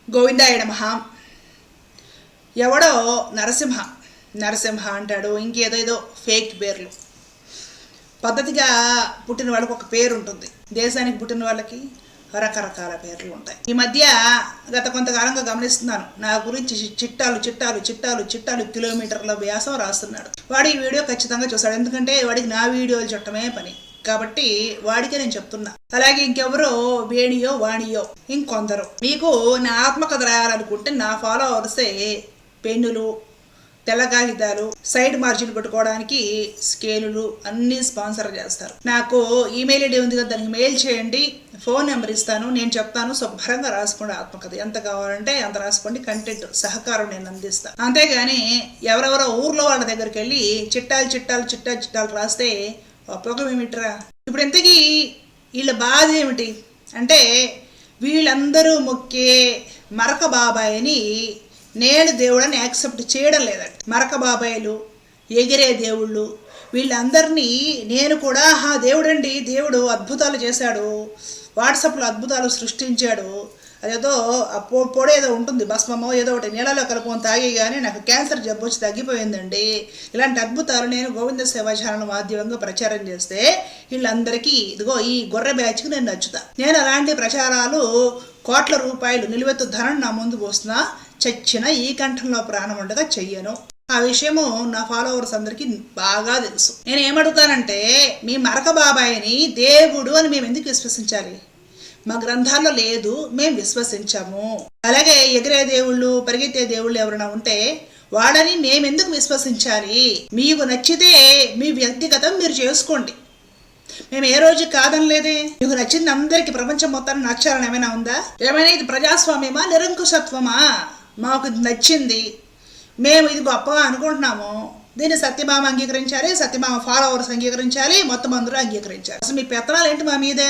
గోవిందాయ నమః. ఎవడో నరసింహ అంటాడు, ఇంకేదో ఫేక్ పేర్లు. పద్ధతిగా పుట్టిన వాళ్ళకి ఒక పేరు ఉంటుంది, దేశానికి పుట్టిన వాళ్ళకి రకరకాల పేర్లు ఉంటాయి. ఈ మధ్య గత కొంతకాలంగా గమనిస్తున్నాను, నా గురించి చిట్టాలు కిలోమీటర్ల వ్యాసం రాస్తున్నాడు. వాడు ఈ వీడియో ఖచ్చితంగా చూస్తాడు, ఎందుకంటే వాడికి నా వీడియోలు చుట్టమే పని కాబట్టి వాడికే నేను చెప్తున్నా. అలాగే ఇంకెవరో వేణియో వాణియో ఇంకొందరు మీకు నా ఆత్మకథ రాయాలనుకుంటే నా ఫాలోవర్సే పెన్నులు, తెల్ల కాగితాలు, సైడ్ మార్జిన్ పెట్టుకోవడానికి స్కేలులు అన్నీ స్పాన్సర్ చేస్తారు. నాకు ఈమెయిల్ ఐడి ఉంది కదా, దానికి మెయిల్ చేయండి, ఫోన్ నెంబర్ ఇస్తాను, నేను చెప్తాను, శుభ్రంగా రాసుకోండి. ఆత్మకథ ఎంత కావాలంటే అంత రాసుకోండి, కంటెంట్ సహకారం నేను అందిస్తాను. అంతేగాని ఎవరెవరో ఊర్లో వాళ్ళ దగ్గరికి వెళ్ళి చిట్టాలు రాస్తే ఉపయోగం ఏమిట్రా? ఇప్పుడు ఇంతకీ వీళ్ళ బాధ ఏమిటి అంటే, వీళ్ళందరూ మొక్కే మరక బాబాయిని నేను దేవుడని యాక్సెప్ట్ చేయడం లేదంట. మరక బాబాయిలు, ఎగిరే దేవుళ్ళు, వీళ్ళందరినీ నేను కూడా దేవుడండి, దేవుడు అద్భుతాలు చేశాడు, వాట్సాప్లో అద్భుతాలు సృష్టించాడు, అదేదో పొడేదో ఉంటుంది భస్మమో ఏదో ఒకటి నీళ్ళలో కలుపుకొని తాగి కానీ నాకు క్యాన్సర్ జబ్బు వచ్చి తగ్గిపోయిందండి, ఇలాంటి అద్భుతాలు నేను గోవింద సేవా ఛానల్ మాధ్యమంగా ప్రచారం చేస్తే వీళ్ళందరికీ ఇదిగో ఈ గొర్రె బ్యాచ్కి నేను నచ్చుతా. నేను అలాంటి ప్రచారాలు కోట్ల రూపాయలు నిలువెత్తు ధనం నా ముందు పోస్తున్నా, చచ్చిన ఈ కంఠంలో ప్రాణం ఉండగా చెయ్యను. ఆ విషయము నా ఫాలోవర్స్ అందరికీ బాగా తెలుసు. నేను ఏమడుగుతానంటే, మీ మరక బాబాయిని దేవుడు అని మేము ఎందుకు విశ్వసించాలి? మా గ్రంథాల్లో లేదు, మేము విశ్వసించాము. అలాగే ఎగిరే దేవుళ్ళు, పరిగెత్తే దేవుళ్ళు ఎవరైనా ఉంటే వాళ్ళని మేమెందుకు విశ్వసించాలి? మీకు నచ్చితే మీ వ్యక్తిగతం మీరు చేసుకోండి, మేము ఏ రోజు కాదనలేదే. మీకు నచ్చింది అందరికి ప్రపంచం మొత్తాన్ని నచ్చాలని ఏమైనా ఉందా? ఏమైనా ఇది ప్రజాస్వామ్యమా, నిరంకుశత్వమా? మాకు నచ్చింది, మేము ఇది గొప్పగా అనుకుంటున్నాము, దీన్ని సత్యభామ అంగీకరించాలి, సత్యభామ ఫాలోవర్స్ అంగీకరించాలి, మొత్తం అందరూ అంగీకరించాలి. అసలు మీ పెత్తనాలు ఏంటి మా మీద?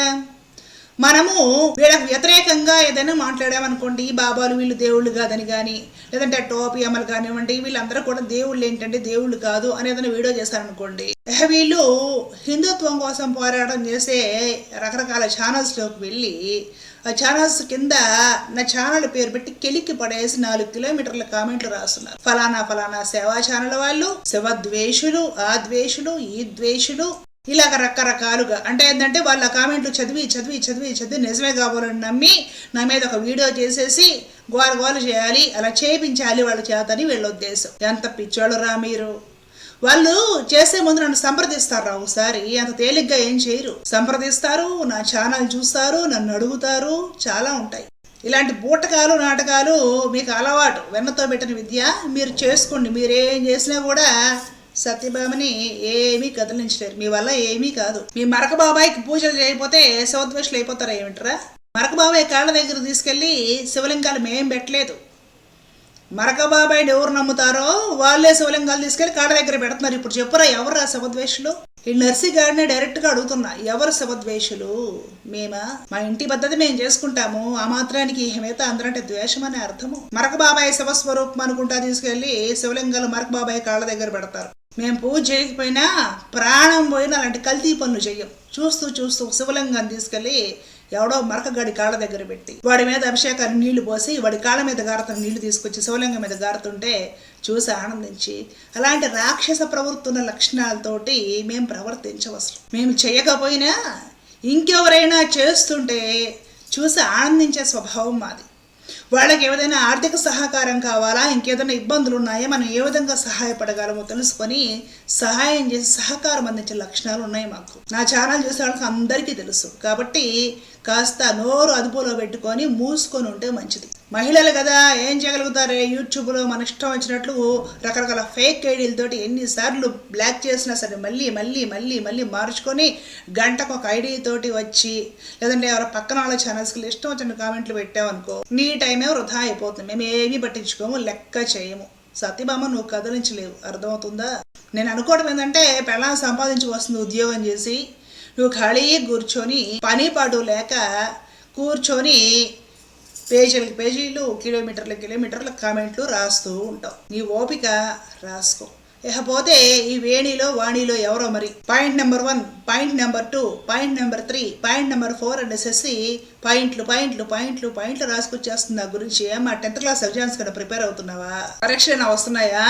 మనము వీళ్ళకి వ్యతిరేకంగా ఏదైనా మాట్లాడామనుకోండి, ఈ బాబాలు వీళ్ళు దేవుళ్ళు కాదని కానీ, లేదంటే టోపీ అమలు కానివ్వండి, వీళ్ళందరూ కూడా దేవుళ్ళు ఏంటంటే దేవుళ్ళు కాదు అని ఏదైనా వీడియో చేశారనుకోండి, వీళ్ళు హిందుత్వం కోసం పోరాటం చేసే రకరకాల ఛానల్స్లోకి వెళ్ళి ఆ ఛానల్స్ కింద నా ఛానల్ పేరు పెట్టి కెలిక్కి పడేసి 4 కిలోమీటర్ల కామెంట్లు రాస్తున్నారు. ఫలానా సేవా ఛానల్ వాళ్ళు శివద్వేషులు, ఆ ద్వేషులు, ఈ ద్వేషులు, ఇలాగ రకరకాలుగా. అంటే ఏంటంటే వాళ్ళ కామెంట్లు చదివి నిజమే కావాలని నమ్మి నా మీద ఒక వీడియో చేసేసి గోలు చేయాలి, అలా చేయించాలి వాళ్ళ చేతని వీళ్ళ ఉద్దేశం. ఎంత పిచ్చోళ్ళు రా మీరు! వాళ్ళు చేసే ముందు నన్ను సంప్రదిస్తారు రా ఒకసారి, అంత తేలిగ్గా ఏం చేయరు. సంప్రదిస్తారు, నా ఛానల్ చూస్తారు, నన్ను అడుగుతారు, చాలా ఉంటాయి. ఇలాంటి బూటకాలు నాటకాలు మీకు అలవాటు, వెన్నతో పెట్టిన విద్య. మీరు చేసుకోండి, మీరేం చేసినా కూడా సత్యభామని ఏమీ కదిలించలేరు, మీ వల్ల ఏమీ కాదు. మీ మరక బాబాయికి పూజలు చేయకపోతే శివద్వేషులు అయిపోతారా ఏమిట్రా? మరక బాబాయ్ కాళ్ళ దగ్గర తీసుకెళ్ళి శివలింగాలు మేం పెట్టలేదు. మరక బాబాయిని ఎవరు నమ్ముతారో వాళ్ళే శివలింగాలు తీసుకెళ్ళి కాళ్ళ దగ్గర పెడుతున్నారు. ఇప్పుడు చెప్పురా ఎవరు ఆ శివద్వేషులు? ఈ నర్సి గారిని డైరెక్ట్గా అడుగుతున్నా, ఎవరు శివద్వేషులు? మేమా? మా ఇంటి పద్ధతి మేము చేసుకుంటాము, ఆ మాత్రానికి మిగతా అందరంటే ద్వేషం అనే అర్థము. మరక బాబాయ్ శివస్వరూపం అనుకుంటా తీసుకెళ్ళి శివలింగాలు మరక బాబాయ్ కాళ్ళ దగ్గర పెడతారు. మేము పూజ చేయకపోయినా, ప్రాణం పోయినా అలాంటి కల్తీ పనులు చెయ్యం. చూస్తూ శివలింగాన్ని తీసుకెళ్ళి ఎవడో మరకగాడి కాళ్ళ దగ్గర పెట్టి వాడి మీద అభిషేకాన్ని నీళ్లు పోసి వాడి కాళ్ళ మీద గారుతున్న నీళ్లు తీసుకొచ్చి శివలింగం మీద గారుతుంటే చూసి ఆనందించి, అలాంటి రాక్షస ప్రవృత్తున్న లక్షణాలతోటి మేము ప్రవర్తించవసరం. మేము చేయకపోయినా ఇంకెవరైనా చేస్తుంటే చూసి ఆనందించే స్వభావం మాది. వాళ్ళకి ఏదైనా ఆర్థిక సహకారం కావాలా, ఇంకేదైనా ఇబ్బందులు ఉన్నాయా, మనం ఏ విధంగా సహాయపడగలమో తెలుసుకొని సహాయం చేసి సహకారం అందించే లక్షణాలు ఉన్నాయి మాకు. నా ఛానల్ చూసే వాళ్ళకి అందరికీ తెలుసు కాబట్టి కాస్త నోరు అదుపులో పెట్టుకొని మూసుకొని ఉంటే మంచిది. మహిళలు కదా, ఏం చేయగలుగుతారే? యూట్యూబ్లో మన ఇష్టం వచ్చినట్లు రకరకాల ఫేక్ ఐడీలతోటి ఎన్నిసార్లు బ్లాక్ చేసినా సరే మళ్ళీ మార్చుకొని గంటకు ఒక ఐడీతోటి వచ్చి, లేదంటే ఎవరో పక్కన వాళ్ళ ఛానల్స్కి ఇష్టం వచ్చిన కామెంట్లు పెట్టామనుకో, నీ టైమే వృధా అయిపోతుంది. మేము ఏమీ పట్టించుకోము, లెక్క చేయము. సత్యభామ నువ్వు కదిలించలేవు, అర్థమవుతుందా? నేను అనుకోవడం ఏంటంటే, పెళ్ళాన్ని సంపాదించి వస్తుంది ఉద్యోగం చేసి, నువ్వు ఖాళీ కూర్చొని పని పాటు లేక కూర్చొని పేజీలు కిలోమీటర్ల కామెంట్లు రాస్తూ ఉంటావు. నీ ఓపిక రాసుకో. ఇకపోతే ఈ వేణిలో వాణిలో ఎవరో మరి point number 1, point number 2, point number 3, point number 4 అనేసి పాయింట్లు రాసుకొచ్చేస్తుంది నా గురించి. మా 10th క్లాస్ ఎగ్జామ్స్ కదా ప్రిపేర్ అవుతున్నావా? పరీక్షలు వస్తున్నాయా?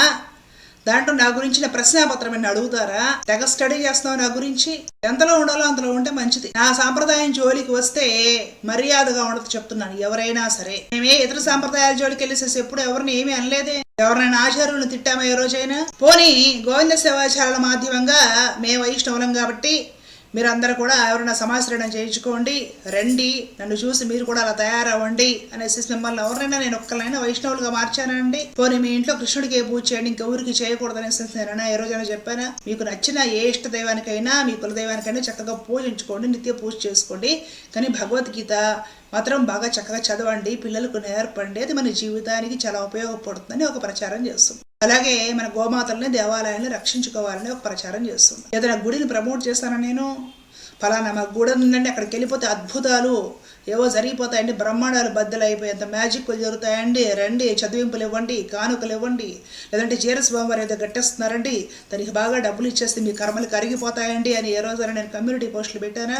దాంట్లో నా గురించి నా ప్రశ్నాపత్రం అని అడుగుతారా? తెగ స్టడీ చేస్తున్నావు నా గురించి. ఎంతలో ఉండాలో అంతలో ఉంటే మంచిది. నా సాంప్రదాయం జోలికి వస్తే మర్యాదగా ఉండదు చెప్తున్నాను. ఎవరైనా సరే, మేమే ఇతర సాంప్రదాయాల జోలికి వెళ్ళేసేసి ఎప్పుడు ఎవరిని ఏమీ అనలేదే. ఎవరినైనా ఆచార్యులను తిట్టామా ఏ రోజైనా? పోనీ గోవింద సేవాచారాల మాధ్యమంగా మేము వైష్ణవులం కాబట్టి మీరందరూ కూడా ఎవరైనా సమాశ్రయణం చేయించుకోండి, రండి, నన్ను చూసి మీరు కూడా అలా తయారవ్వండి అనేసి మిమ్మల్ని ఎవరైనా నేను ఒక్కలైనా వైష్ణవులుగా మార్చానండి? పోనీ మీ ఇంట్లో కృష్ణుడికి పూజ చేయండి, ఇంకెవరికి చేయకూడదనేసి నేనైనా ఏ రోజైనా చెప్పానా? మీకు నచ్చిన ఏ ఇష్ట దైవానికైనా మీ కులదైవానికైనా చక్కగా పూజించుకోండి, నిత్య పూజ చేసుకోండి. కానీ భగవద్గీత మాత్రం బాగా చక్కగా చదవండి, పిల్లలకు నేర్పండి. అది మన జీవితానికి చాలా ఉపయోగపడుతుందని ఒక ప్రచారం చేస్తుంది. అలాగే మన గోమాతల్ని దేవాలయాన్ని రక్షించుకోవాలని ఒక ప్రచారం చేస్తుంది. ఏదైనా గుడిని ప్రమోట్ చేస్తాను నేను, ఫలానా మా గుడి ఉందండి, అక్కడికి వెళ్ళిపోతే అద్భుతాలు ఏవో జరిగిపోతాయండి, బ్రహ్మాండాలు బద్దలు అయిపోయేంత మ్యాజిక్లు జరుగుతాయండి, రండి, చదివింపులు ఇవ్వండి, కానుకలు ఇవ్వండి, లేదంటే స్వామివారు ఏదో గట్టేస్తున్నారండి, దానికి బాగా డబ్బులు ఇచ్చేస్తే మీ కర్మలు కరిగిపోతాయండి అని ఏ రోజైనా నేను కమ్యూనిటీ పోస్టులు పెట్టానా?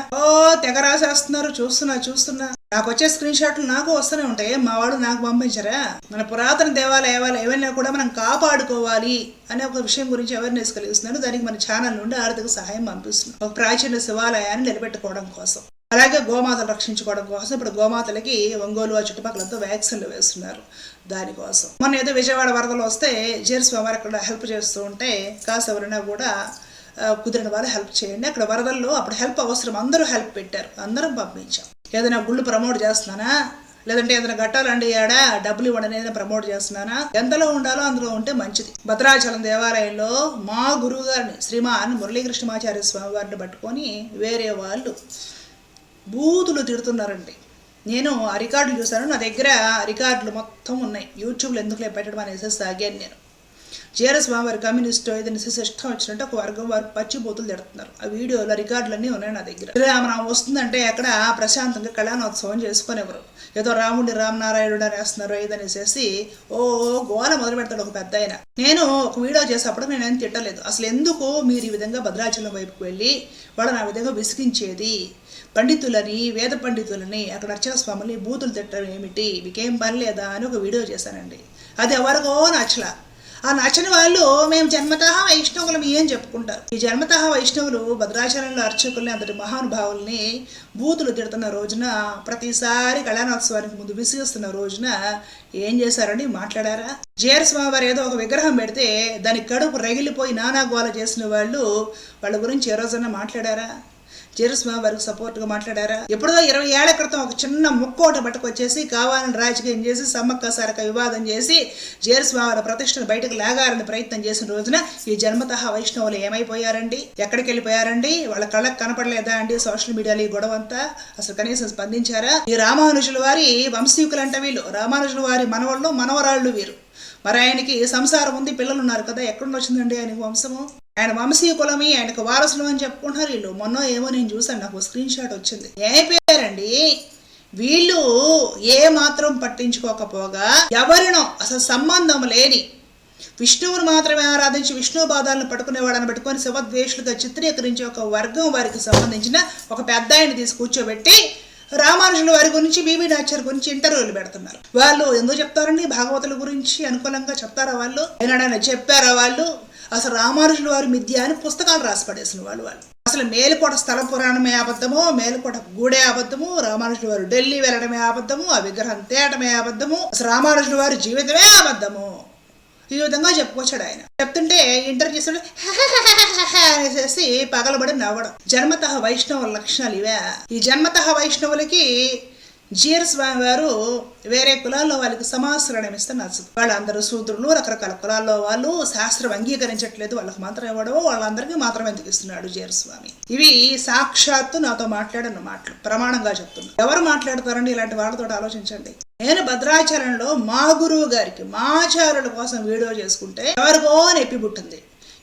తెగ రాసేస్తున్నారు. చూస్తున్నా నాకు వచ్చే స్క్రీన్ షాట్లు నాకు వస్తూనే ఉంటాయి. మా వాడు నాకు పంపించరా? మన పురాతన దేవాలయాలు ఏవైనా కూడా మనం కాపాడుకోవాలి అనే ఒక విషయం గురించి అవేర్నెస్ కలిగిస్తున్నాను. దానికి మన ఛానల్ నుండి ఆర్థిక సహాయం పంపిస్తున్నాం, ఒక ప్రాచీన శివాలయాన్ని నిలబెట్టుకోవడం కోసం. అలాగే గోమాతలు రక్షించుకోవడం కోసం ఇప్పుడు గోమాతలకి ఒంగోలు ఆ చుట్టుపక్కలంతా వ్యాక్సిన్లు వేస్తున్నారు. దానికోసం మొన్న ఏదో విజయవాడ వరదలు వస్తే స్వామివారు అక్కడ హెల్ప్ చేస్తూ ఉంటే కాస్త ఎవరైనా కూడా కుదిరిన వాళ్ళు హెల్ప్ చేయండి. అక్కడ వరదల్లో అప్పుడు హెల్ప్ అవసరం, అందరూ హెల్ప్ పెట్టారు, అందరం పంపించాం. ఏదైనా గుళ్ళు ప్రమోట్ చేస్తున్నానా, లేదంటే ఏదైనా గట్టాలండి ఆడ డబ్బులు ఇవ్వడం ఏదైనా ప్రమోట్ చేస్తున్నానా? ఎంతలో ఉండాలో అందులో ఉంటే మంచిది. భద్రాచలం దేవాలయంలో మా గురువు గారిని శ్రీమాన్ మురళీకృష్ణమాచార్య స్వామి వారిని పట్టుకొని వేరే వాళ్ళు బూతులు తిడుతున్నారండి. నేను ఆ రికార్డులు చూశాను, నా దగ్గర రికార్డులు మొత్తం ఉన్నాయి. యూట్యూబ్లో ఎందుకులే పెట్టడం అనేసి సాగాను నేను. స్వామివారి కమ్యూనిస్ట్ ఏదైనా ఇష్టం వచ్చినట్టు ఒక వర్గం వారు పచ్చి బూతులు తిడుతున్నారు. ఆ వీడియోలో రికార్డులన్నీ ఉన్నాయి నా దగ్గర. శ్రీరామనామం వస్తుందంటే అక్కడ ప్రశాంతంగా కళ్యాణోత్సవం చేసుకునేవారు. ఏదో రాముడి రామనారాయణుడు అనేస్తున్నారు ఏదనేసేసి గోల మొదలు పెడతాడు ఒక పెద్ద ఆయన. నేను ఒక వీడియో చేసేటప్పుడు నేనేం తిట్టలేదు. అసలు ఎందుకు మీరు ఈ విధంగా భద్రాచలం వైపుకి వెళ్ళి వాళ్ళని ఆ విధంగా విసిగించేది? పండితులని, వేద పండితులని, అక్కడ అర్చక స్వాములని బూతులు తిట్టడం ఏమిటి? మీకేం పని లేదా అని ఒక వీడియో చేశానండి. అది ఎవరికో నచ్చలా. ఆ నచ్చని వాళ్ళు మేము జన్మతః వైష్ణవులం ఏం చెప్పుకుంటారు. ఈ జన్మతః వైష్ణవులు భద్రాచలంలో అర్చకుల్ని, అంతటి మహానుభావుల్ని బూతులు తిడుతున్న రోజున, ప్రతిసారి కళ్యాణోత్సవానికి ముందు విసిగిస్తున్న రోజున ఏం చేశారని మాట్లాడారా? స్వామివారు ఏదో ఒక విగ్రహం పెడితే దానికి కడుపు రగిలిపోయి నానా గోల చేసిన వాళ్ళ గురించి ఏ రోజన్నా మాట్లాడారా? స్వామివారికి సపోర్ట్గా మాట్లాడారా? ఎప్పుడో 20 ఏళ్ల క్రితం ఒక చిన్న ముక్కోట పట్టుకొచ్చేసి కావాలని రాజకీయం చేసి సమ్మక్క సారక వివాదం చేసి స్వామివారి ప్రతిష్టను బయటకు లాగాలని ప్రయత్నం చేసిన రోజున ఈ జన్మతః వైష్ణవులు ఏమైపోయారండి? ఎక్కడికి వెళ్ళిపోయారండి? వాళ్ళ కళ్ళకు కనపడలేదా అండి సోషల్ మీడియాలో ఈ గొడవ అంతా? అసలు కనీసం స్పందించారా? ఈ రామానుజుల వారి వంశీకులు అంట వీళ్ళు, రామానుజుల వారి మనవళ్ళు మనవరాళ్ళు వీరు. మరి ఆయనకి సంసారం ఉంది, పిల్లలు ఉన్నారు కదా, ఎక్కడి వచ్చిందండి ఆయనకు వంశము? ఆయన వంశీయ కులమి, ఆయనకు వారసులు అని చెప్పుకుంటున్నారు వీళ్ళు. మొన్న ఏమో నేను చూసాను, నాకు స్క్రీన్ షాట్ వచ్చింది. ఏమైపోయారండి వీళ్ళు? ఏ మాత్రం పట్టించుకోకపోగా ఎవరినో అసలు సంబంధం లేని విష్ణువుని మాత్రమే ఆరాధించి విష్ణు పాదాలను పట్టుకునేవాడని పెట్టుకొని శివద్వేషులుగా చిత్రీకరించే ఒక వర్గం వారికి సంబంధించిన ఒక పెద్ద ఆయన తీసి కూర్చోబెట్టి రామానుజుల వారి గురించి, బీబీ నాచర్ గురించి ఇంటర్వ్యూలు పెడుతున్నారు. వాళ్ళు ఎందుకు చెప్తారండి? భాగవతుల గురించి అనుకూలంగా చెప్తారా వాళ్ళు? ఏనాడైనా చెప్పారా వాళ్ళు? అసలు రామానుజుల వారి మిథ్య అని పుస్తకాలు రాసి పడేసిన వాళ్ళు. అసలు మేలుకోట స్థల పురాణమే అబద్ధము, మేలుకోట గూడే అబద్ధము, రామానుజుల వారు ఢిల్లీ వెళ్ళడమే అబద్ధము, ఆ విగ్రహం తేయటమే అబద్ధము, అసలు రామానుజుల వారి జీవితమే అబద్ధము. ఈ విధంగా చెప్పుకొచ్చాడు ఆయన. చెప్తుంటే ఇంటర్వ్యూ చేస్తాడు అనేసి పగలబడి నవ్వడం. జన్మతః వైష్ణవ లక్షణాలు ఇవే. ఈ జన్మతః వైష్ణవులకి స్వామి వారు వేరే కులాల్లో వాళ్ళకి సమాశ్రయం ఇస్తే నచ్చదు. వాళ్ళందరూ శూద్రులు, రకరకాల కులాల్లో వాళ్ళు శాస్త్రం అంగీకరించట్లేదు, వాళ్ళకి మాత్రం ఇవ్వడము, వాళ్ళందరికీ మాత్రం ఎందుకు ఇస్తున్నాడు స్వామి. ఇవి సాక్షాత్తు నాతో మాట్లాడిన మాటలు, ప్రమాణంగా చెప్తున్నా. ఎవరు మాట్లాడతారండి ఇలాంటి వాళ్ళతో? ఆలోచించండి. నేను భద్రాచలంలో మా గురువు గారికి, మా ఆచార్యుల కోసం వీడియో చేసుకుంటే ఎవరికో నొప్పి పుట్టింది.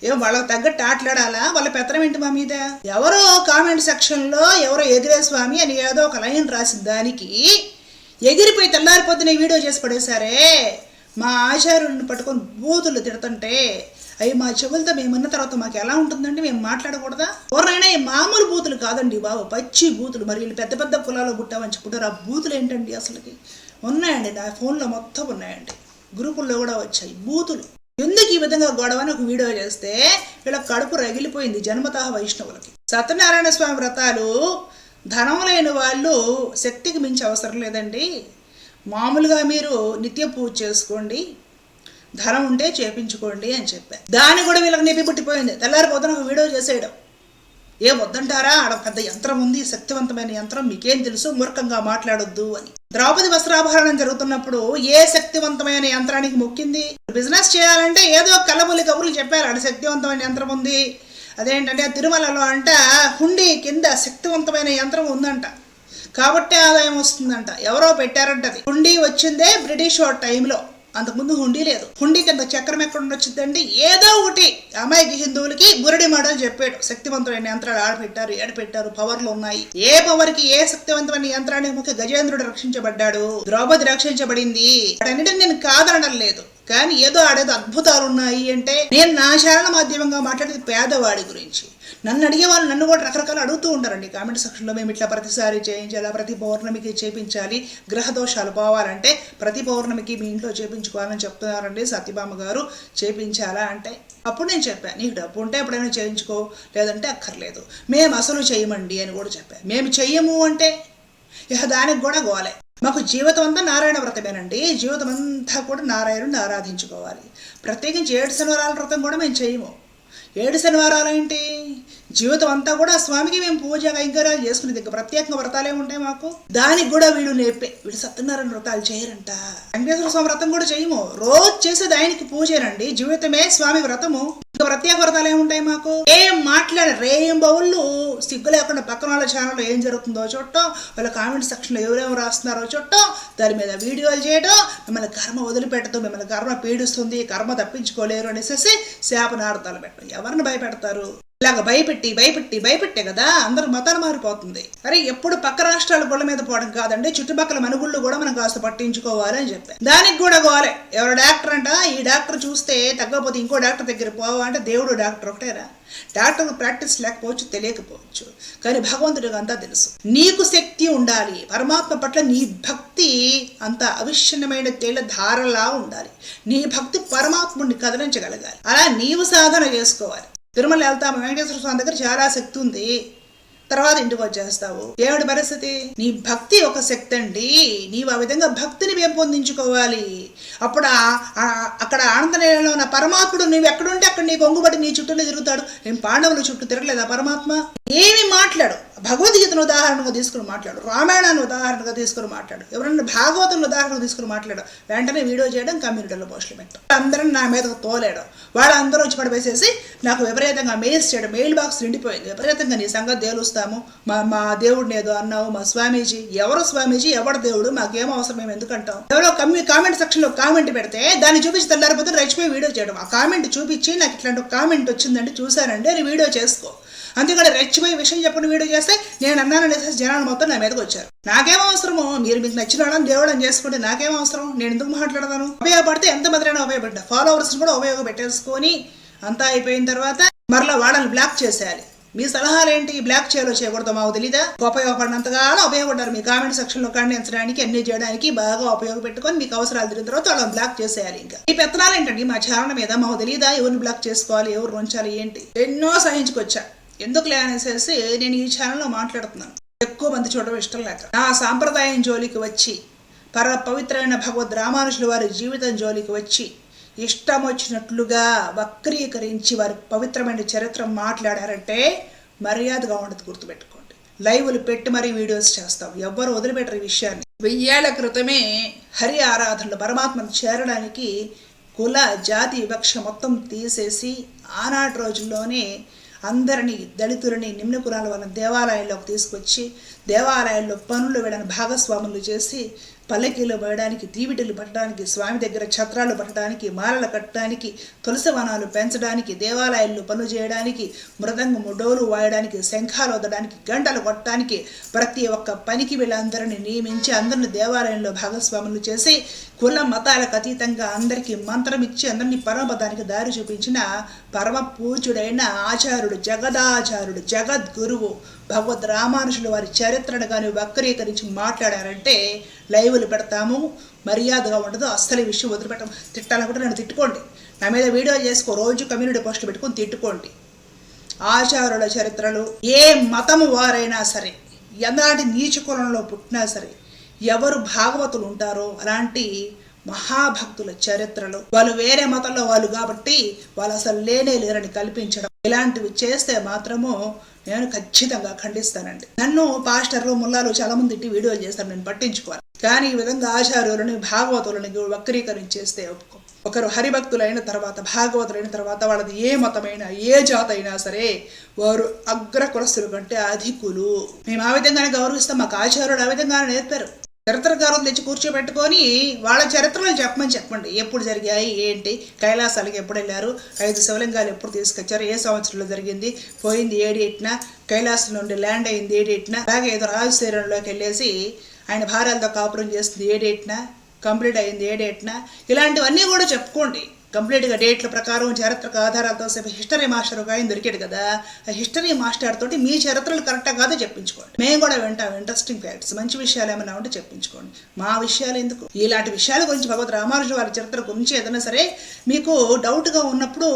ఏం వాళ్ళకి తగ్గట్టు ఆటలాడాలా? వాళ్ళ పెత్తనం ఏంటి మా మీద? ఎవరో కామెంట్ సెక్షన్లో ఎవరో స్వామి అని ఏదో ఒక లైన్ రాసిన దానికి ఎగిరిపోయి తెల్లారిపోతున్న వీడియో చేసి పడేశారే. మా ఆచార్యులను పట్టుకొని బూతులు తిడుతుంటే అవి మా చెవులతో మేమున్న తర్వాత మాకు ఎలా ఉంటుందండి? మేము మాట్లాడకూడదా? ఎవరైనా ఈ మామూలు బూతులు కాదండి బాబు, పచ్చి బూతులు. మరి వీళ్ళు పెద్ద పెద్ద కులాల్లో పుట్టామని చెప్పుకుంటారు. ఆ బూతులు ఏంటండి అసలుకి? ఉన్నాయండి, నా ఫోన్లో మొత్తం ఉన్నాయండి, గ్రూపుల్లో కూడా వచ్చాయి బూతులు. ఎందుకు ఈ విధంగా గొడవ అని ఒక వీడియో చేస్తే వీళ్ళ కడుపు రగిలిపోయింది జన్మతః వైష్ణవులకి. సత్యనారాయణ స్వామి వ్రతాలు ధనం లేని వాళ్ళు శక్తికి మించి అవసరం లేదండి. మామూలుగా మీరు నిత్య పూజ చేసుకోండి, ధనం ఉంటే చేపించుకోండి అని చెప్పారు. దాన్ని కూడా వీళ్ళకి నొప్పి పుట్టిపోయింది. తెల్లారిపోతున్న ఒక వీడియో చేసేయడం. ఏం వద్దంటారా? ఆడ పెద్ద యంత్రం ఉంది, శక్తివంతమైన యంత్రం, మీకేం తెలుసు, మూర్ఖంగా మాట్లాడొద్దు అని. ద్రౌపది వస్త్రాభరణం జరుగుతున్నప్పుడు ఏ శక్తివంతమైన యంత్రానికి మొక్కింది? బిజినెస్ చేయాలంటే ఏదో కలబుల్లి కబుర్లు చెప్పారు, ఆడ శక్తివంతమైన యంత్రం ఉంది. అదేంటంటే తిరుమలలో అంట హుండీ కింద శక్తివంతమైన యంత్రం ఉందంట, కాబట్టి ఆదాయం వస్తుందంట. ఎవరో పెట్టారంట. అది హుండీ వచ్చిందే బ్రిటిష్ వారి టైంలో, అంతకుముందు హుండీ లేదు. హుండీ కింద చక్రం ఎక్కడ వచ్చిందండి? ఏదో ఒకటి అమాయకి హిందువులకి గురడి మాటలు చెప్పాడు. శక్తివంతమైన యంత్రాలు ఆడపెట్టారు, ఏడపెట్టారు, పవర్లు ఉన్నాయి. ఏ పవర్ కి ఏ శక్తివంతమైన యంత్రానికి ముఖ్య గజేంద్రుడు రక్షించబడ్డాడు, ద్రౌపది రక్షించబడింది. వాటన్నిటిని నేను కాదనడం లేదు, కానీ ఏదో ఆడేదో అద్భుతాలు ఉన్నాయి అంటే నేను నా శారణ మాధ్యమంగా మాట్లాడేది పేదవాడి గురించి. నన్ను అడిగే వాళ్ళు నన్ను కూడా రకరకాలు అడుగుతూ ఉంటారండి కామెంట్ సెక్షన్లో. మేము ఇట్లా ప్రతిసారి చేయించాలా, ప్రతి పౌర్ణమికి చేయించాలి, గ్రహ దోషాలు పోవాలంటే ప్రతి పౌర్ణమికి మీ ఇంట్లో చేయించుకోవాలని చెప్తున్నారండి సత్యభామ గారు. చేయించాలా అంటే అప్పుడు నేను చెప్పాను, నీకు డబ్బు ఉంటే ఎప్పుడైనా చేయించుకో, లేదంటే అక్కర్లేదు. మేము అసలు చేయమండి అని కూడా చెప్పాను. మేము చెయ్యము అంటే ఇక దానికి కూడా గోలే. మాకు జీవితం అంతా నారాయణ వ్రతమేనండి. జీవితం అంతా కూడా నారాయణుడిని ఆరాధించుకోవాలి. ప్రత్యేకించి 7 శనివారాల వ్రతం కూడా మేము చేయము. 7 శనివారాలు ఏంటి? జీవితం అంతా కూడా స్వామికి మేము పూజ కైంకర్యాలు చేసుకునేది. ఇంకా ప్రత్యేకంగా వ్రతాలే ఉంటాయి మాకు. దానికి కూడా వీడు నేర్పే, వీడు సత్యనారాయణ వ్రతాలు చేయరంట. వెంకటేశ్వర స్వామి వ్రతం కూడా చేయము. రోజు చేసేది ఆయనకి పూజేనండి. జీవితమే స్వామి వ్రతము. ఇంకా ప్రత్యేక వ్రతాలు ఏముంటాయి మాకు? ఏం రేం బౌళ్ళు సిగ్గు లేకుండా పక్కన వాళ్ళ ఛానల్లో ఏం జరుగుతుందో చూడటం, వాళ్ళ కామెంట్ సెక్షన్లో ఎవరెవరు రాస్తున్నారో చూడటం, దాని మీద వీడియోలు చేయడం, మిమ్మల్ని కర్మ వదిలిపెట్టదు, మిమ్మల్ని కర్మ పీడిస్తుంది, కర్మ తప్పించుకోలేరు అనేసి శాపనార్థాలు పెట్టడం. ఎవరిని భయపెడతారు? ఇలాగ భయపెట్టే కదా అందరూ మతాలు మారిపోతుంది. అరే ఎప్పుడు పక్క రాష్ట్రాల గుళ్ళ మీద పోవడం కాదండి, చుట్టుపక్కల మనుగుళ్ళు కూడా మనం కాస్త పట్టించుకోవాలి అని చెప్పారు. దానికి కూడా గోలే. ఎవరు డాక్టర్ అంట, ఈ డాక్టర్ చూస్తే తగ్గకపోతే ఇంకో డాక్టర్ దగ్గర పోవా అంటే దేవుడు డాక్టర్ ఒకటేరా. డాక్టర్కు ప్రాక్టీస్ లేకపోవచ్చు, తెలియకపోవచ్చు, కానీ భగవంతుడికి అంతా తెలుసు. నీకు శక్తి ఉండాలి, పరమాత్మ పట్ల నీ భక్తి అంత అవిచ్ఛిన్నమైన తేళ్ల ధారలా ఉండాలి. నీ భక్తి పరమాత్ముడిని కదిలించగలగాలి. అలా నీవు సాధన చేసుకోవాలి. తిరుమల వెళ్తాము, వెంకటేశ్వర స్వామి దగ్గర చాలా శక్తి ఉంది, తర్వాత ఇంటికి వచ్చేస్తావు. ఏమిటి పరిస్థితి? నీ భక్తి ఒక శక్తి అండి. నీవు ఆ విధంగా భక్తిని పెంపొందించుకోవాలి. అప్పుడు అక్కడ ఆనందనీయంలో ఉన్న పరమాత్ముడు నువ్వు ఎక్కడుంటే అక్కడ నీ కొంగుబట్టి నీ చుట్టూనే తిరుగుతాడు. నేను పాండవుల చుట్టూ తిరగలేదా పరమాత్మ? ఏమి మాట్లాడు, భగవద్గీతను ఉదాహరణగా తీసుకుని మాట్లాడు, రామాయణాన్ని ఉదాహరణగా తీసుకుని మాట్లాడు, ఎవరన్నా భాగవతం ఉదాహరణగా తీసుకుని మాట్లాడు. వెంటనే వీడియో చేయడం, కమ్యూనిటీలో పోస్టులు పెట్టడం, అందరిని నా మీదకు తోలేయడం, వాళ్ళందరూ వచ్చి పడిపేసేసి నాకు విపరీతంగా మెయిల్స్ చేయడం. మెయిల్ బాక్స్ నిండిపోయింది విపరీతంగా. నీ సంగతి తేలుస్తాము, మా దేవుడిని ఏదో అన్నావు, మా స్వామీజీ. ఎవరు స్వామీజీ, ఎవరు దేవుడు, మాకేం అవసరం, మేము ఎందుకంటాం? ఎవరో కామెంట్ సెక్షన్ లో కామెంట్ పెడితే దాన్ని చూపించి తెల్లారిపోతే రెచ్చిపోయి వీడియో చేయడం. ఆ కామెంట్ చూపించి నాకు ఇట్లాంటి కామెంట్ వచ్చిందండి చూసానండి అని వీడియో చేసుకో. అంతేకాదు రెచ్చిపోయి విషయం చెప్పిన వీడియో చేస్తే నేను అన్నానని జనాలు మొత్తం నా మీదకి వచ్చారు. నాకేం అవసరము? మీరు మీకు నచ్చిన వాళ్ళని దేవుడని చేసుకుంటే నాకేం అవసరం? నేను ఎందుకు మాట్లాడతాను? ఉపయోగపడితే ఎంతమందిరైనా ఉపయోగపడ్డా, ఫాలోవర్స్ కూడా ఉపయోగపెట్టేసుకొని అంతా అయిపోయిన తర్వాత మరలా వాళ్ళని బ్లాక్ చేసేయాలి. మీ సలహాలు ఏంటి? బ్లాక్ చేయాలో చేయకూడదు మాకు తెలీదా? ఉపయోగపడినంతగా ఉపయోగపడ్డారు. మీ కామెంట్ సెక్షన్ లో ఖండించడానికి, అన్ని చేయడానికి బాగా ఉపయోగపెట్టుకొని మీకు అవసరాలు తిరిగిన తర్వాత వాళ్ళని బ్లాక్ చేసేయాలి. ఇంకా ఈ పెత్తనాలు ఏంటండి మా ఛానల్ మీద? మాకు తెలీదా ఎవరిని బ్లాక్ చేసుకోవాలి, ఎవరు ఉంచాలి, ఏంటి? ఎన్నో సహించుకొచ్చా. ఎందుకులే అనేసి నేను ఈ ఛానల్లో మాట్లాడుతున్నాను. ఎక్కువ మంది చూడడం ఇష్టం లేక నా సాంప్రదాయం జోలికి వచ్చి, పవిత్రమైన భగవద్ రామానుజుల వారి జీవితం జోలికి వచ్చి ఇష్టం వచ్చినట్లుగా వక్రీకరించి వారి పవిత్రమైన చరిత్ర మాట్లాడారంటే మర్యాదగా ఉండదు, గుర్తుపెట్టుకోండి. లైవ్లు పెట్టి మరీ వీడియోస్ చేస్తాం, ఎవ్వరు వదిలిపెట్టరు ఈ విషయాన్ని. 1000 ఏళ్ల క్రితమే హరి ఆరాధనలు పరమాత్మను చేరడానికి కుల జాతి వివక్ష మొత్తం తీసేసి ఆనాటి రోజుల్లోనే అందరినీ, దళితులని, నిమ్న కులాల వాళ్ళని దేవాలయాల్లోకి తీసుకొచ్చి దేవాలయాల్లో పనులు వీళ్ళని భాగస్వాములు చేసి పల్లకీలు వేయడానికి, దీవిటలు పట్టడానికి, స్వామి దగ్గర ఛత్రాలు పట్టడానికి, మాలలు కట్టడానికి, తులసి వనాలు పెంచడానికి, దేవాలయాల్లో పనులు చేయడానికి, మృదంగము డోలు వాయడానికి, శంఖాలు వదడానికి, గంటలు కొట్టడానికి, ప్రతి ఒక్క పనికి వీళ్ళందరినీ నియమించి అందరిని దేవాలయంలో భాగస్వాములు చేసి కుల మతాలకు అతీతంగా అందరికీ మంత్రం ఇచ్చి అందరినీ పరమపదానికి దారి చూపించిన పరమ పూజ్యుడైన ఆచార్యుడు, జగదాచార్యుడు, జగద్గురువు భగవద్ రామానుజులు వారి చరిత్రను కానీ వక్రీకరించి మాట్లాడారంటే లైవ్లు పెడతాము, మర్యాదగా ఉండదు. అస్సలు ఈ విషయం వదిలిపెట్టం. తిట్టాలనుకుంటే నన్ను తిట్టుకోండి, నా మీద వీడియో చేసుకో, రోజు కమ్యూనిటీ పోస్టులు పెట్టుకొని తిట్టుకోండి. ఆచారుల చరిత్రలు ఏ మతము వారైనా సరే, ఎలాంటి నీచ కులంలో పుట్టినా సరే, ఎవరు భాగవతులు ఉంటారో అలాంటి మహాభక్తుల చరిత్రలు, వాళ్ళు వేరే మతంలో వాళ్ళు కాబట్టి వాళ్ళు అసలు లేనే లేరని కల్పించడం, ఇలాంటివి చేస్తే మాత్రము నేను ఖచ్చితంగా ఖండిస్తానండి. నన్ను పాస్టర్లు, ముల్లాలు చాలా మంది ఇంటి వీడియోలు చేస్తారు, నేను పట్టించుకోవాలి. కానీ ఈ విధంగా ఆచార్యులని, భాగవతులని వక్రీకరించేస్తే ఒప్పుకో. ఒకరు హరిభక్తులైన తర్వాత, భాగవతులైన తర్వాత వాళ్ళది ఏ మతమైనా ఏ జాతి అయినా సరే వారు అగ్ర కులస్తుల కంటే అధికులు. మేము ఆ విధంగానే గౌరవిస్తాం. మాకు ఆచార్యులు ఆ విధంగానే నేర్పారు. చరిత్రకారులు తెచ్చి కూర్చోబెట్టుకొని వాళ్ళ చరిత్రలు చెప్పండి. ఎప్పుడు జరిగాయి, ఏంటి, కైలాసాలకి ఎప్పుడు వెళ్ళారు, 5 శివలింగాలు ఎప్పుడు తీసుకొచ్చారు, ఏ సంవత్సరంలో జరిగింది, పోయింది ఏడేటిన, కైలాసం నుండి ల్యాండ్ అయింది ఏడేటిన, అలాగే ఏదో రాజశేఖరంలోకి వెళ్ళేసి ఆయన భార్యలతో కాపురం చేస్తుంది ఏడేటిన, కంప్లీట్ అయింది ఏడేటిన, ఇలాంటివన్నీ కూడా చెప్పుకోండి. కంప్లీట్గా డేట్ల ప్రకారం చరిత్రకు ఆధారాలతో హిస్టరీ మాస్టర్ ఒక ఆయన దొరికాడు కదా, ఆ హిస్టరీ మాస్టర్ తోటి మీ చరిత్రలు కరెక్ట్గా కాదో చెప్పించుకోండి. మేము కూడా వింటాం ఇంట్రెస్టింగ్ ఫ్యాక్ట్స్, మంచి విషయాలు ఏమైనా ఉంటే చెప్పించుకోండి. మా విషయాలు ఎందుకు? ఇలాంటి విషయాల గురించి భగవద్ రామానుజు వారి చరిత్ర గురించి ఏదైనా సరే మీకు డౌట్గా ఉన్నప్పుడు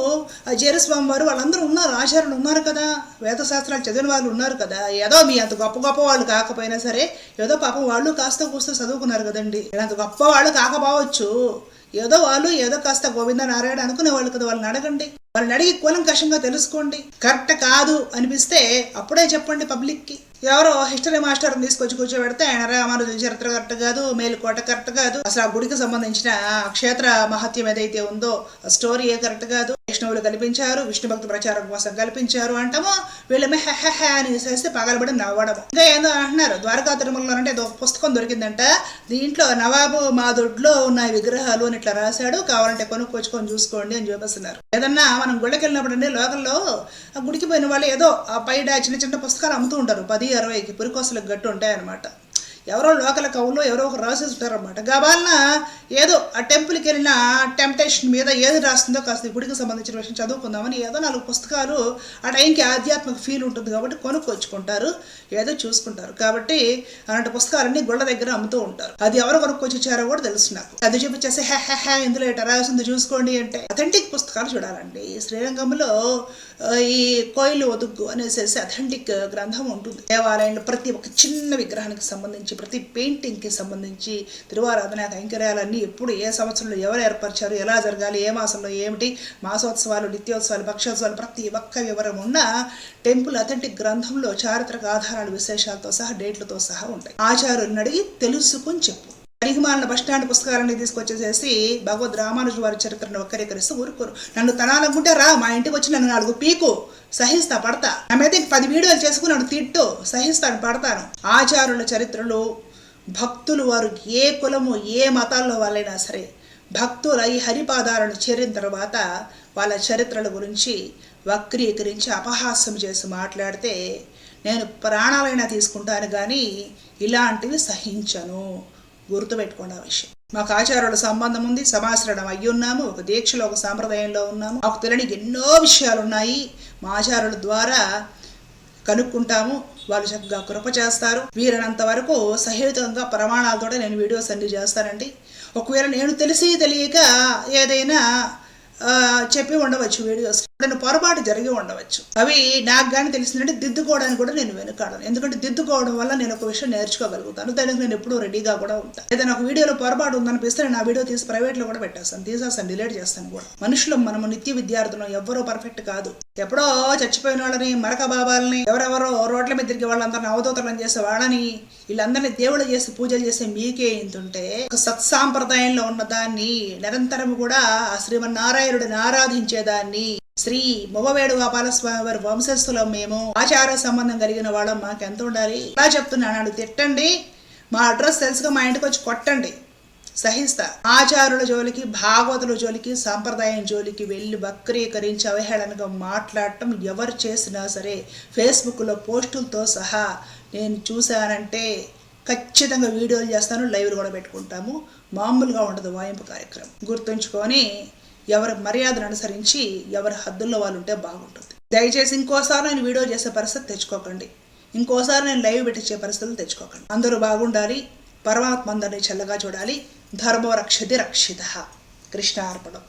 జేరస్వామి వారు వాళ్ళందరూ ఉన్నారు, ఆచార్యులు ఉన్నారు కదా, వేదశాస్త్రాలు చదివిన వాళ్ళు ఉన్నారు కదా, ఏదో మీ అంత గొప్ప వాళ్ళు కాకపోయినా సరే ఏదో పాపం వాళ్ళు కాస్త కూస్త చదువుకున్నారు కదండి. అంత గొప్ప వాళ్ళు కాకపోవచ్చు, ఏదో వాళ్ళు ఏదో కాస్త గోవింద నారాయణ అనుకునే వాళ్ళు కదా, వాళ్ళని అడగండి. వాళ్ళని అడిగి కూలంకషంగా తెలుసుకోండి. కరెక్ట్ కాదు అనిపిస్తే అప్పుడే చెప్పండి పబ్లిక్కి. ఎవరో హిస్టరీ మాస్టర్ తీసుకొచ్చి కూర్చోబెడితే ఆయన రామానుజుల చరిత్ర కరెక్ట్ కాదు, మేలుకోట కరెక్ట్ కాదు, అసలు ఆ గుడికి సంబంధించిన క్షేత్ర మహత్యం ఏదైతే ఉందో ఆ స్టోరీ ఏ కరెక్ట్ కాదు, వైష్ణవులు కల్పించారు, విష్ణు భక్తి ప్రచారం కోసం కల్పించారు అంటాము. వీళ్ళు హె అని చేస్తే పగలబడి నవ్వడము. ఇంకా ఏందో అంటున్నారు, ద్వారకా తిరుమలలో అంటే ఒక పుస్తకం దొరికిందంట, దీంట్లో నవాబు మా దొడ్లో ఉన్న విగ్రహాలు అని ఇట్లా రాశాడు, కావాలంటే కొనుక్కొచ్చుకొని చూసుకోండి అని చూపిస్తున్నారు. ఏదన్నా మనం గుడికి వెళ్ళినప్పుడు అండి లోకల్లో ఆ గుడికి పోయిన వాళ్ళు ఏదో ఆ పైన చిన్న పుస్తకాలు అమ్ముతూ ఉంటారు, 10-60కి పురికోసలకు గట్టు ఉంటాయన్నమాట. ఎవరో లోకల్ కవులు ఎవరో ఒకరు రాసేస్తుంటారన్నమాట. గబాలన ఏదో ఆ టెంపుల్కి వెళ్ళిన టెంప్టేషన్ మీద ఏది రాస్తుందో కాస్త గుడికి సంబంధించిన విషయం చదువుకుందామని ఏదో 4 పుస్తకాలు ఆ టైంకి ఆధ్యాత్మిక ఫీల్ ఉంటుంది కాబట్టి కొనుక్కొచ్చుకుంటారు, ఏదో చూసుకుంటారు. కాబట్టి అలాంటి పుస్తకాలన్నీ గుళ్ళ దగ్గర అమ్ముతూ ఉంటారు. అది ఎవరు కొనుక్కొచ్చి ఇచ్చారో కూడా తెలుసు నాకు. అది చూపించేసి హే ఇందులో ఎట రాసింది చూసుకోండి అంటే అథెంటిక్ పుస్తకాలు చూడాలండి. శ్రీరంగంలో ఈ కోయిలు ఒదుగ్గు అనేసి అథెంటిక్ గ్రంథం ఉంటుంది. దేవాలయంలో ప్రతి ఒక్క చిన్న విగ్రహానికి సంబంధించి, ప్రతి పెయింటింగ్కి సంబంధించి, తిరువారాధన కైంకర్యాలన్నీ ఎప్పుడు ఏ సంవత్సరంలో ఎవరు ఏర్పరిచారు, ఎలా జరగాలి, ఏ మాసంలో ఏమిటి, మాసోత్సవాలు, నిత్యోత్సవాలు, భక్ష్యోత్సవాలు, ప్రతి ఒక్క వివరం ఉన్న టెంపుల్ అథెంటిక్ గ్రంథంలో చారిత్రక ఆధారాలు, విశేషాలతో సహా డేట్లతో సహా ఉంటాయి. ఆచార్యులను అడిగి తెలుసుకుని చెప్పు. పరిగమాలిన బస్టాండ్ పుస్తకాలన్నీ తీసుకొచ్చేసేసి భగవద్ రామానుజు వారి చరిత్రను వక్రీకరిస్తూ ఊరుకోరు. నన్ను తనాలనుకుంటే రా, మా ఇంటికి వచ్చి నన్ను 4 పీకు, సహిస్తా, పడతా. నా మీద 10 వీడియోలు చేసుకుని నన్ను తిట్టు, సహిస్తాను, పడతాను. ఆచారుల చరిత్రలు, భక్తులు వారు ఏ కులము ఏ మతాల్లో వాళ్ళైనా సరే భక్తుల ఈ హరిపాదాలను చేరిన తర్వాత వాళ్ళ చరిత్రల గురించి వక్రీకరించి అపహాస్యం చేసి మాట్లాడితే నేను ప్రాణాలైనా తీసుకుంటాను, కానీ ఇలాంటివి సహించను. గుర్తుపెట్టుకోండి ఆ విషయం. మాకు ఆచారాల సంబంధం ఉంది, సమాశ్రయం అయ్యి ఉన్నాము, ఒక దీక్షలో ఒక సాంప్రదాయంలో ఉన్నాము, మాకు తెలియని ఎన్నో విషయాలు ఉన్నాయి. మా ఆచారుల ద్వారా కనుక్కుంటాము, వాళ్ళు చక్కగా కృప చేస్తారు. వీరినంత వరకు సహితంగా ప్రమాణాలతో నేను వీడియోస్ అన్ని చేస్తానండి. ఒకవేళ నేను తెలిసి తెలియక ఏదైనా చెప్పి ఉండవచ్చు, వీడియోస్ నేను పొరపాటు జరిగి ఉండవచ్చు. అవి నాకు కానీ తెలిసిందంటే దిద్దుకోవడానికి కూడా నేను వెనుకాడను. ఎందుకంటే దిద్దుకోవడం వల్ల నేను ఒక విషయం నేర్చుకోగలుగుతాను. దానికి నేను ఎప్పుడూ రెడీగా కూడా ఉంటాను. ఏదైనా ఒక వీడియోలో పొరపాటు ఉందనిపిస్తే నేను ఆ వీడియో తీసి ప్రైవేట్లో కూడా తీసేస్తాను, డిలీట్ చేస్తాను కూడా. మనుషులు మనము నిత్య విద్యార్థులు, ఎవ్వరూ పర్ఫెక్ట్ కాదు. ఎప్పుడో చచ్చిపోయిన వాళ్ళని, మరక బాబాలని, ఎవరెవరో రోడ్ల మీద తిరిగి వాళ్ళందరినీ అవధూతలను చేసే వాళ్ళని, వీళ్ళందరినీ దేవుళ్ళు చేసి పూజలు చేసే మీకే ఇంతుంటే ఒక సత్సాంప్రదాయంలో ఉన్న దాన్ని నిరంతరం కూడా ఆ శ్రీమన్నారాయణుడిని ఆరాధించేదాన్ని, శ్రీ మొవ్వవేడు గోపాలస్వామి వారి వంశస్థులం మేము, ఆచార సంబంధం కలిగిన వాళ్ళం, మాకెంత ఉండాలి. అలా చెప్తున్నాను. తిట్టండి, మా అడ్రస్ తెలుసుగా, మా ఇంటికి వచ్చి కొట్టండి, సహిస్తా. ఆచారుల జోలికి, భాగవతుల జోలికి, సాంప్రదాయం జోలికి వెళ్ళి వక్రీకరించి అవహేళనగా మాట్లాడటం ఎవరు చేసినా సరే ఫేస్బుక్లో పోస్టులతో సహా నేను చూశానంటే ఖచ్చితంగా వీడియోలు చేస్తాను, లైవ్లు కూడా పెట్టుకుంటాము. మామూలుగా ఉండదు వాయింపు కార్యక్రమం. గుర్తుంచుకొని ఎవరి మర్యాదను అనుసరించి ఎవరి హద్దుల్లో వాళ్ళు ఉంటే బాగుంటుంది. దయచేసి ఇంకోసారి నేను వీడియో చేసే పరిస్థితి తెచ్చుకోకండి, ఇంకోసారి నేను లైవ్ పెట్టించే పరిస్థితులు తెచ్చుకోకండి. అందరూ బాగుండాలి, పరమాత్మ అందరినీ చల్లగా చూడాలి. ధర్మో రక్షతి రక్షితః. కృష్ణార్పణం.